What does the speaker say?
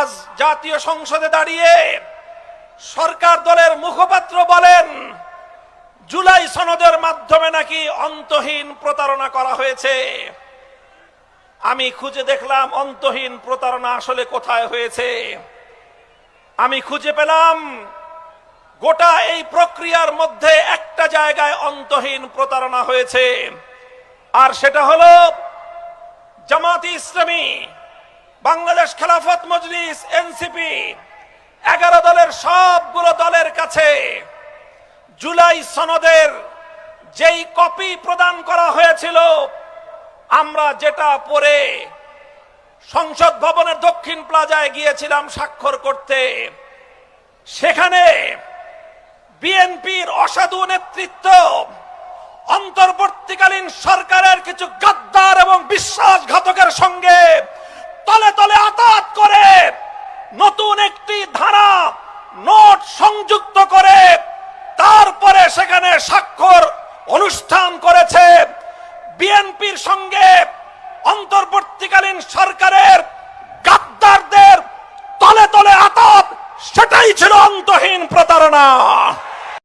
আজ জাতীয় সংসদে দাঁড়িয়ে সরকার দলের মুখপাত্র বলেন জুলাই সনদের মাধ্যমে নাকি অন্তহীন প্রতারণা করা হয়েছে। আমি খুঁজে দেখলাম অন্তহীন প্রতারণা আসলে কোথায় হয়েছে। আমি খুঁজে পেলাম গোটা এই প্রক্রিয়ার মধ্যে একটা জায়গায় অন্তহীন প্রতারণা হয়েছে, আর সেটা হলো জামাতে ইসলামী, বাংলাদেশ খেলাফত মজলিস, এনসিপি 11 দলের সবগুলো দলের কাছে জুলাই সনদের যেই কপি প্রদান করা হয়েছিল, আমরা যেটা পরে সংসদ ভবনের দক্ষিণ প্লাজায় গিয়েছিলাম স্বাক্ষর করতে, সেখানে বিএনপির অসাধু নেতৃত্ব অন্তর্বর্তীকালীন সরকারের কিছু গাদ্দার এবং বিশ্বাসঘাতকের সঙ্গে তলে তলে আতাত করে নতুন একটি ধারা নোট সংযুক্ত করে তারপরে সেখানে স্বাক্ষর অনুষ্ঠান করেছে। বিএনপির সঙ্গে অন্তর্বর্তীকালীন সরকারের গাদ্দারদের তলে তলে আতাত, সেটাই ছিল অন্তহীন প্রতারণা।